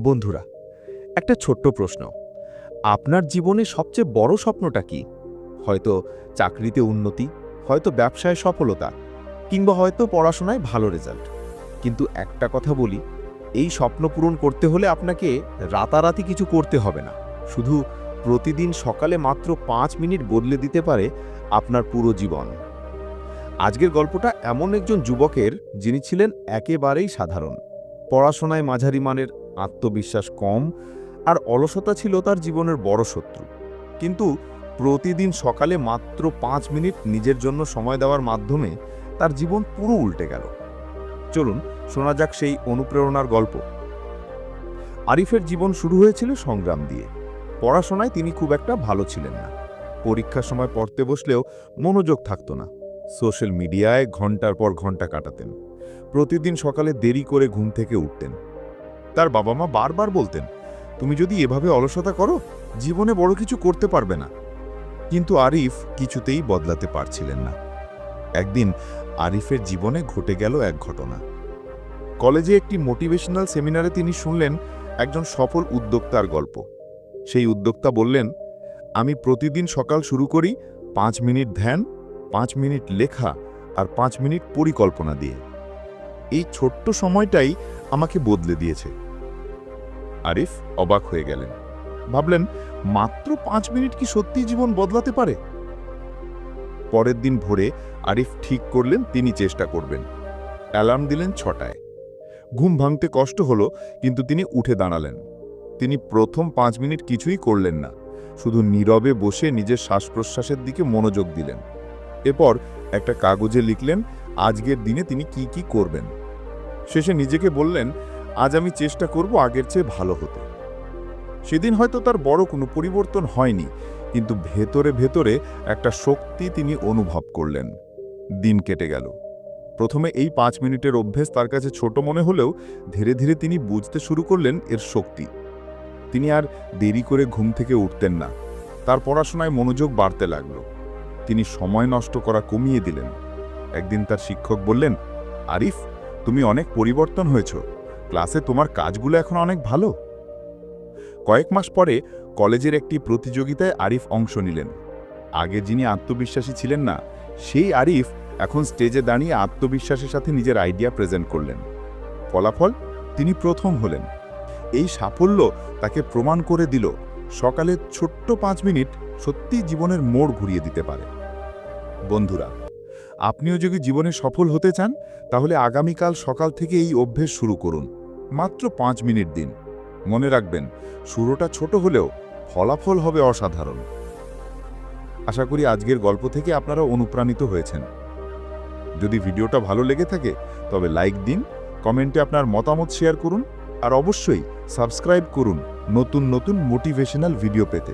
বন্ধুরা, একটা ছোট্ট প্রশ্ন। আপনার জীবনে সবচেয়ে বড় স্বপ্নটা কি? হয়তো চাকরিতে উন্নতি, হয়তো ব্যবসায় সফলতা, কিংবা হয়তো পড়াশোনায় ভালো রেজাল্ট। কিন্তু একটা কথা বলি, এই স্বপ্ন পূরণ করতে হলে আপনাকে রাতারাতি কিছু করতে হবে না। শুধু প্রতিদিন সকালে মাত্র ৫ মিনিট বদলে দিতে পারে আপনার পুরো জীবন। আজকের গল্পটা এমন একজন যুবকের, যিনি ছিলেন একেবারেই সাধারণ। পড়াশোনায় মাঝারি মানের, আত্মবিশ্বাস কম, আর অলসতা ছিল তার জীবনের বড় শত্রু। কিন্তু প্রতিদিন সকালে মাত্র ৫ মিনিট নিজের জন্য সময় দেওয়ার মাধ্যমে তার জীবন পুরো উল্টে গেল। চলুন শোনা যাক সেই অনুপ্রেরণার গল্প। আরিফের জীবন শুরু হয়েছিল সংগ্রাম দিয়ে। পড়াশোনায় তিনি খুব একটা ভালো ছিলেন না। পরীক্ষার সময় পড়তে বসলেও মনোযোগ থাকতো না। সোশ্যাল মিডিয়ায় ঘন্টার পর ঘন্টা কাটাতেন। প্রতিদিন সকালে দেরি করে ঘুম থেকে উঠতেন। তার বাবা মা বারবার বলতেন, তুমি যদি এভাবে অলসতা করো, জীবনে বড় কিছু করতে পারবে না। কিন্তু আরিফ কিছুতেই বদলাতে পারছিলেন না। একদিন আরিফের জীবনে ঘটে গেল এক ঘটনা। কলেজে একটি মোটিভেশনাল সেমিনারে তিনি শুনলেন একজন সফল উদ্যোক্তার গল্প। সেই উদ্যোক্তা বললেন, আমি প্রতিদিন সকাল শুরু করি ৫ মিনিট ধ্যান, ৫ মিনিট লেখা আর ৫ মিনিট পরিকল্পনা দিয়ে। এই ছোট্ট সময়টাই আমাকে বদলে দিয়েছে। আরিফ অবাক হয়ে গেলেন। ভাবলেন, মাত্র ৫ মিনিট কি সত্যি জীবন বদলাতে পারে? পরের দিন ভোরে আরিফ ঠিক করলেন তিনি চেষ্টা করবেন। অ্যালার্ম দিলেন ৬টায়। ঘুম ভাঙতে কষ্ট হলো, কিন্তু তিনি উঠে দাঁড়ালেন। তিনি প্রথম ৫ মিনিট কিছুই করলেন না, শুধু নীরবে বসে নিজের শ্বাস প্রশ্বাসের দিকে মনোযোগ দিলেন। এরপর একটা কাগজে লিখলেন আজকের দিনে তিনি কি কি করবেন। শেষে নিজেকে বললেন, আজ আমি চেষ্টা করব আগের চেয়ে ভালো হতে। সেদিন হয়তো তার বড় কোনো পরিবর্তন হয়নি, কিন্তু ভেতরে ভেতরে একটা শক্তি তিনি অনুভব করলেন। দিন কেটে গেল। প্রথমে এই ৫ মিনিটের অভ্যেস তার কাছে ছোট মনে হলেও ধীরে ধীরে তিনি বুঝতে শুরু করলেন এর শক্তি। তিনি আর দেরি করে ঘুম থেকে উঠতেন না। তার পড়াশোনায় মনোযোগ বাড়তে লাগল। তিনি সময় নষ্ট করা কমিয়ে দিলেন। একদিন তার শিক্ষক বললেন, আরিফ, তুমি অনেক পরিবর্তন হয়েছ। ক্লাসে তোমার কাজগুলো এখন অনেক ভালো। কয়েক মাস পরে কলেজের একটি প্রতিযোগিতায় আরিফ অংশ নিলেন। আগে যিনি আত্মবিশ্বাসী ছিলেন না, সেই আরিফ এখন স্টেজে দাঁড়িয়ে আত্মবিশ্বাসের সাথে নিজের আইডিয়া প্রেজেন্ট করলেন। ফলাফল, তিনি প্রথম হলেন। এই সাফল্য তাকে প্রমাণ করে দিল সকালে ছোট্ট ৫ মিনিট সত্যি জীবনের মোড় ঘুরিয়ে দিতে পারে। বন্ধুরা, আপনিও যদি জীবনে সফল হতে চান, তাহলে আগামীকাল সকাল থেকে এই অভ্যেস শুরু করুন। মাত্র ৫ মিনিট দিন। মনে রাখবেন, শুরুটা ছোট হলেও ফলাফল হবে অসাধারণ। আশা করি আজকের গল্প থেকে আপনারা অনুপ্রাণিত হয়েছেন। যদি ভিডিওটা ভালো লেগে থাকে, তবে লাইক দিন, কমেন্টে আপনার মতামত শেয়ার করুন, আর অবশ্যই সাবস্ক্রাইব করুন নতুন নতুন মোটিভেশনাল ভিডিও পেতে।